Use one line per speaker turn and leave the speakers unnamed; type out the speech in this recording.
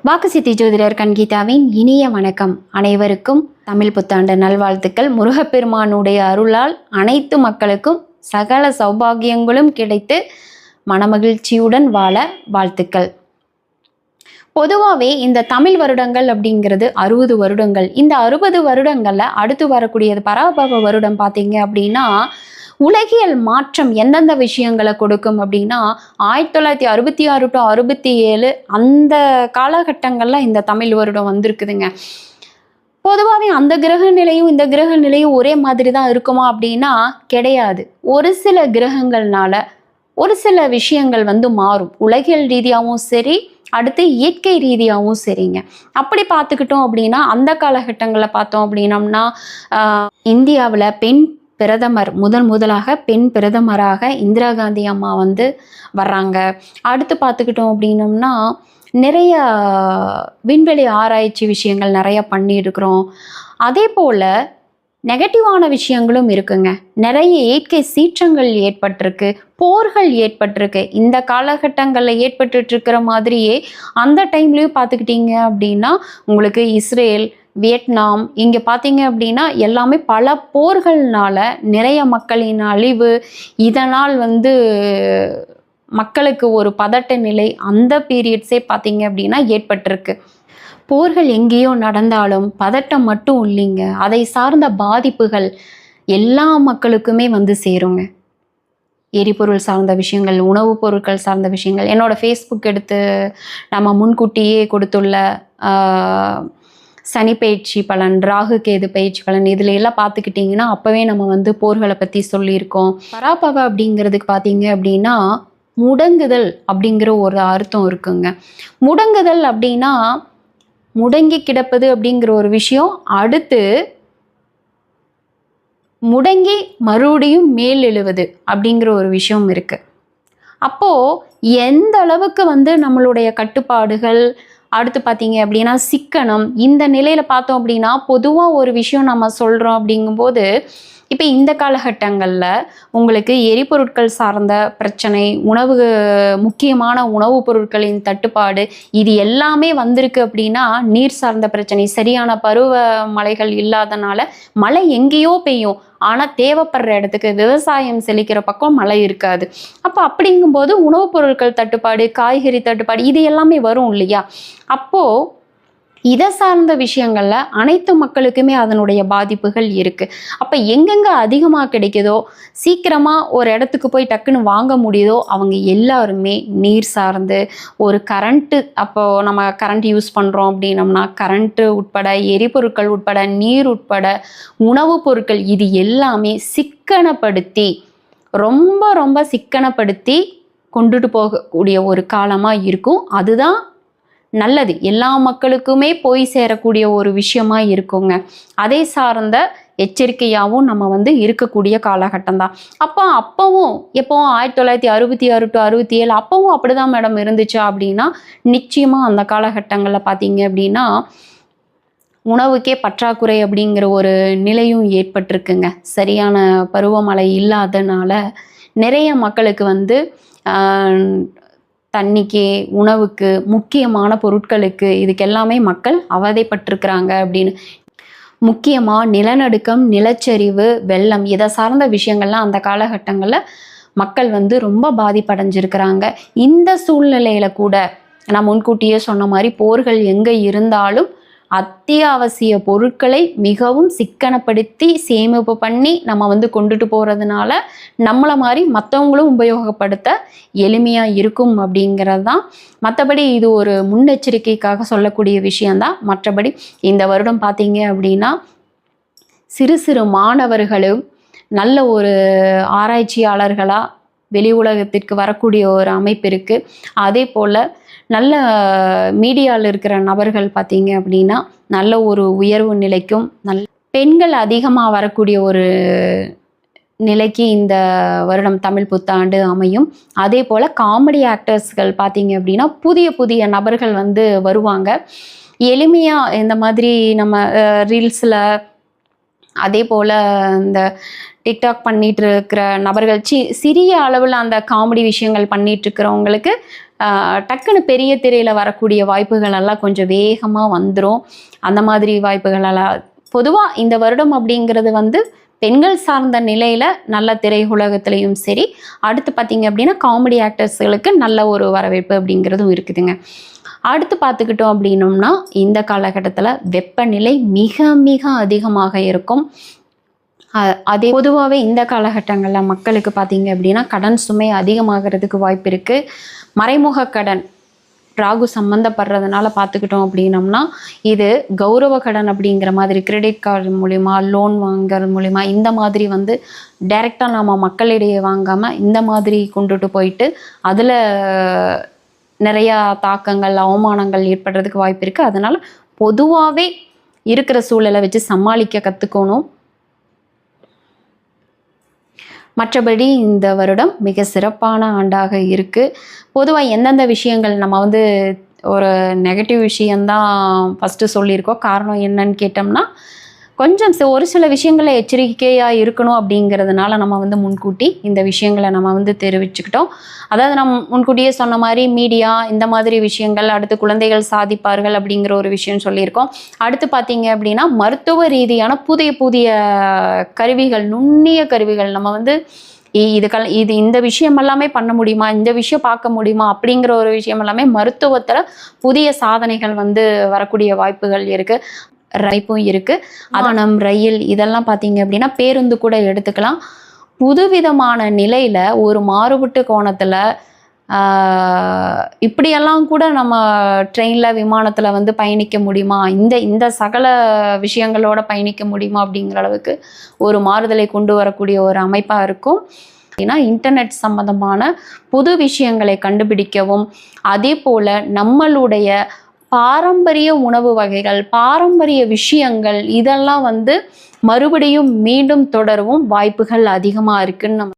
வாக்குசித்தி ஜோதிடர் கண்கீதாவின் இனிய வணக்கம். அனைவருக்கும் தமிழ் புத்தாண்டு நல்வாழ்த்துக்கள். முருகப்பெருமானுடைய அருளால் அனைத்து மக்களுக்கும் சகல சௌபாகியங்களும் கிடைத்து மனமகிழ்ச்சியுடன் வாழ வாழ்த்துக்கள். பொதுவாகவே இந்த தமிழ் வருடங்கள் அப்படிங்கிறது 60 வருடங்கள். இந்த 60 வருடங்களில் அடுத்து வரக்கூடியது பராபவ வருடம் பார்த்தீங்க அப்படின்னா உலகியல் மாற்றம் எந்தெந்த விஷயங்களை கொடுக்கும் அப்படின்னா 1966 to 67 அந்த காலகட்டங்களில் இந்த தமிழ் வருடம் வந்திருக்குதுங்க. பொதுவாகவே அந்த கிரக நிலையும் இந்த கிரக நிலையும் ஒரே மாதிரி தான் இருக்குமா அப்படின்னா கிடையாது. ஒரு சில கிரகங்கள்னால ஒரு சில விஷயங்கள் மாறும். உலகியல் ரீதியாகவும் சரி, அடுத்து இயற்கை ரீதியாகவும் சரிங்க. அப்படி பார்த்துக்கிட்டோம் அப்படின்னா அந்த காலகட்டங்களில் பார்த்தோம் அப்படின்னம்னா இந்தியாவில் பெண் பிரதமர் முதலாக பெண் பிரதமராக இந்திரா காந்தி அம்மா வர்றாங்க. அடுத்து பார்த்துக்கிட்டோம் அப்படின்னம்னா நிறைய விண்வெளி ஆராய்ச்சி விஷயங்கள் நிறைய பண்ணியிருக்கிறோம். அதே போல் நெகட்டிவான விஷயங்களும் இருக்குங்க. நிறைய இயற்கை சீற்றங்கள் ஏற்பட்டிருக்கு, போர்கள் ஏற்பட்டிருக்கு. இந்த காலகட்டங்களில் ஏற்பட்டு இருக்கிற மாதிரியே அந்த டைம்லேயும் பார்த்துக்கிட்டீங்க அப்படின்னா உங்களுக்கு இஸ்ரேல், வியட்நாம் இங்கே பார்த்தீங்க அப்படின்னா எல்லாமே பல போர்கள்னால நிறைய மக்களின் அழிவு, இதனால் மக்களுக்கு ஒரு பதட்ட நிலை அந்த பீரியட்ஸே பார்த்தீங்க அப்படின்னா ஏற்பட்டிருக்கு. போர்கள் எங்கேயோ நடந்தாலும் பதட்டம் மட்டும் இல்லைங்க, அதை சார்ந்த பாதிப்புகள் எல்லா மக்களுக்குமே சேருங்க. எரிபொருள் சார்ந்த விஷயங்கள், உணவுப் பொருட்கள் சார்ந்த விஷயங்கள், என்னோட ஃபேஸ்புக் எடுத்து நம்ம முன்கூட்டியே கொடுத்துள்ள சனி பயிற்சி பலன், ராகு கேது பயிற்சி பலன், இதில் எல்லாம் பார்த்துக்கிட்டிங்கன்னா அப்போவே நம்ம போர்களை பற்றி சொல்லியிருக்கோம். பராபவ அப்படிங்கிறதுக்கு பார்த்தீங்க அப்படின்னா முடங்குதல் அப்படிங்கிற ஒரு அர்த்தம் இருக்குங்க. முடங்குதல் அப்படின்னா முடங்கி கிடப்பது அப்படிங்கிற ஒரு விஷயம், அடுத்து முடங்கி மறுபடியும் மேல் எழுவது அப்படிங்கிற ஒரு விஷயம் இருக்கு. அப்போது எந்த அளவுக்கு நம்மளுடைய கட்டுப்பாடுகள், அடுத்து பார்த்தீங்க அப்படின்னா சிக்கனம், இந்த நிலையில் பார்த்தோம் அப்படின்னா பொதுவாக ஒரு விஷயம் நம்ம சொல்கிறோம் அப்படிங்கும்போது இப்போ இந்த காலகட்டங்களில் உங்களுக்கு எரிபொருட்கள் சார்ந்த பிரச்சனை, முக்கியமான உணவுப் பொருட்களின் தட்டுப்பாடு, இது எல்லாமே வந்திருக்கு. அப்படின்னா நீர் சார்ந்த பிரச்சனை, சரியான பருவ மழைகள் இல்லாதனால மழை எங்கேயோ பெய்யும், ஆனால் தேவைப்படுற இடத்துக்கு விவசாயம் செழிக்கிற பக்கம் மழை இருக்காது. அப்போ அப்படிங்கும்போது உணவுப் பொருட்கள் தட்டுப்பாடு, காய்கறி தட்டுப்பாடு, இது எல்லாமே வரும் இல்லையா? அப்போது இதை சார்ந்த விஷயங்களில் அனைத்து மக்களுக்குமே அதனுடைய பாதிப்புகள் இருக்குது. அப்போ எங்கெங்கே அதிகமாக கிடைக்குதோ, சீக்கிரமாக ஒரு இடத்துக்கு போய் டக்குன்னு வாங்க முடியுதோ அவங்க எல்லாருமே நீர் சார்ந்து ஒரு கரண்ட்டு, அப்போது நம்ம கரண்ட் யூஸ் பண்ணுறோம் அப்படின்னம்னா கரண்ட்டு உட்பட, எரிபொருட்கள் உட்பட, நீர் உட்பட, உணவுப் பொருட்கள், இது எல்லாமே சிக்கனப்படுத்தி ரொம்ப ரொம்ப சிக்கனப்படுத்தி கொண்டுட்டு போகக்கூடிய ஒரு காலமாக இருக்கும். அதுதான் நல்லது, எல்லா மக்களுக்குமே போய் சேரக்கூடிய ஒரு விஷயமா இருக்குங்க. அதை சார்ந்த எச்சரிக்கையாகவும் நம்ம இருக்கக்கூடிய காலகட்டம் தான். அப்போவும் எப்போவும் 1966 to 67 அப்போவும் அப்படிதான் மேடம் இருந்துச்சா அப்படின்னா நிச்சயமாக அந்த காலகட்டங்களில் பார்த்தீங்க அப்படின்னா உணவுக்கே பற்றாக்குறை அப்படிங்கிற ஒரு நிலையும் ஏற்பட்டிருக்குங்க. சரியான பருவமழை இல்லாதனால நிறைய மக்களுக்கு தண்ணிக்கு, உணவுக்கு, முக்கியமான பொருட்களுக்கு, இதுக்கெல்லாமே மக்கள் அவதைப்பட்டிருக்கிறாங்க அப்படின்னு. முக்கியமாக நிலநடுக்கம், நிலச்சரிவு, வெள்ளம், இதை சார்ந்த விஷயங்கள்லாம் அந்த காலகட்டங்களில் மக்கள் ரொம்ப பாதிப்படைஞ்சிருக்கிறாங்க. இந்த சூழ்நிலையில் கூட நான் முன்கூட்டியே சொன்ன மாதிரி போர்கள் எங்கே இருந்தாலும் அத்தியாவசிய பொருட்களை மிகவும் சிக்கனப்படுத்தி சேமிப்பு பண்ணி நம்ம கொண்டுட்டு போகிறதுனால நம்மளை மாதிரி மற்றவங்களும் உபயோகப்படுத்த எளிமையாக இருக்கும் அப்படிங்கிறது தான். மற்றபடி இது ஒரு முன்னெச்சரிக்கைக்காக சொல்லக்கூடிய விஷயந்தான். மற்றபடி இந்த வருடம் பார்த்தீங்க அப்படின்னா சிறு சிறு மாணவர்களும் நல்ல ஒரு ஆராய்ச்சியாளர்களாக வெளி உலகத்திற்கு வரக்கூடிய ஒரு அமைப்பு இருக்குது. அதே போல் நல்ல மீடியாவில் இருக்கிற நபர்கள் பார்த்தீங்க அப்படின்னா நல்ல ஒரு உயர்வு நிலைக்கும், பெண்கள் அதிகமாக வரக்கூடிய ஒரு நிலைக்கு இந்த வருடம் தமிழ் புத்தாண்டு அமையும். அதே போல் காமெடி ஆக்டர்ஸ்கள் பார்த்தீங்க அப்படின்னா புதிய புதிய நபர்கள் வருவாங்க. எளிமையாக இந்த மாதிரி நம்ம ரீல்ஸில், அதே போல் இந்த டிக்டாக் பண்ணிட்டு இருக்கிற நபர்கள், சிறிய அளவில் அந்த காமெடி விஷயங்கள் பண்ணிட்டு இருக்கிறவங்களுக்கு டக்குன்னு பெரிய திரையில் வரக்கூடிய வாய்ப்புகள் எல்லாம் கொஞ்சம் வேகமாக வந்துடும். அந்த மாதிரி வாய்ப்புகள் எல்லாம் பொதுவாக இந்த வருடம் அப்படிங்கிறது வந்து பெண்கள் சார்ந்த நிலையில் நல்ல திரையுலகத்துலேயும் சரி, அடுத்து பார்த்தீங்க அப்படின்னா காமெடி ஆக்டர்ஸ்களுக்கு நல்ல ஒரு வரவேற்பு அப்படிங்கிறதும் இருக்குதுங்க. அடுத்து பார்த்துக்கிட்டோம் அப்படின்னோம்னா இந்த காலகட்டத்தில் வெப்பநிலை மிக மிக அதிகமாக இருக்கும். அதே பொதுவாகவே இந்த காலகட்டங்களில் மக்களுக்கு பார்த்தீங்க அப்படின்னா கடன் சுமை அதிகமாகிறதுக்கு வாய்ப்பு இருக்குது. மறைமுக கடன் ராகு சம்மந்தப்படுறதுனால பார்த்துக்கிட்டோம் அப்படின்னம்னா இது கௌரவ கடன் அப்படிங்கிற மாதிரி கிரெடிட் கார்டு மூலிமா லோன் வாங்குறது மூலிமா இந்த மாதிரி வந்து டைரெக்டாக நம்ம மக்களிடையே வாங்காமல் இந்த மாதிரி கொண்டுட்டு போயிட்டு அதில் நிறையா தாக்கங்கள் அவமானங்கள் ஏற்படுறதுக்கு வாய்ப்பு இருக்குது. அதனால் பொதுவாகவே இருக்கிற சூழலை வச்சு சமாளிக்க கற்றுக்கணும். மற்றபடி இந்த வருடம் மிக சிறப்பான ஆண்டாக இருக்குது. பொதுவாக எந்தெந்த விஷயங்கள் நம்ம வந்து ஒரு நெகட்டிவ் விஷயந்தான் ஃபஸ்ட்டு சொல்லியிருக்கோம். காரணம் என்னன்னு கேட்டோம்னா கொஞ்சம் ஒரு சில விஷயங்களில் எச்சரிக்கையாக இருக்கணும் அப்படிங்கிறதுனால நம்ம வந்து முன்கூட்டி இந்த விஷயங்களை நம்ம வந்து தெரிவிச்சுக்கிட்டோம். அதாவது நம்ம முன்கூட்டியே சொன்ன மாதிரி மீடியா இந்த மாதிரி விஷயங்கள், அடுத்து குழந்தைகள் சாதிப்பார்கள் அப்படிங்கிற ஒரு விஷயம் சொல்லியிருக்கோம். அடுத்து பார்த்தீங்க அப்படின்னா மருத்துவ ரீதியான புதிய புதிய கருவிகள், நுண்ணிய கருவிகள் நம்ம வந்து இது இந்த விஷயம் எல்லாமே பண்ண முடியுமா, இந்த விஷயம் பார்க்க முடியுமா அப்படிங்கிற ஒரு விஷயம் எல்லாமே மருத்துவத்தில் புதிய சாதனைகள் வந்து வரக்கூடிய வாய்ப்புகள் இருக்குது. வாய்ப்பும் இருக்குது. விமானம், ரயில் இதெல்லாம் பார்த்தீங்க அப்படின்னா பேருந்து கூட எடுத்துக்கலாம். புதுவிதமான நிலையில் ஒரு மாறுபட்டு கோணத்தில் இப்படியெல்லாம் கூட நம்ம ட்ரெயினில் விமானத்தில் வந்து பயணிக்க முடியுமா, இந்த சகல விஷயங்களோட பயணிக்க முடியுமா அப்படிங்கிற அளவுக்கு ஒரு மாறுதலை கொண்டு வரக்கூடிய ஒரு அமைப்பாக இருக்கும். ஏன்னா இன்டர்நெட் சம்பந்தமான புது விஷயங்களை கண்டுபிடிக்கவும், அதே போல் நம்மளுடைய பாரம்பரிய உணவு வகைகள், பாரம்பரிய விஷயங்கள் இதெல்லாம் வந்து மறுபடியும் மீண்டும் தொடரவும் வாய்ப்புகள் அதிகமாக இருக்குன்னு நம்ம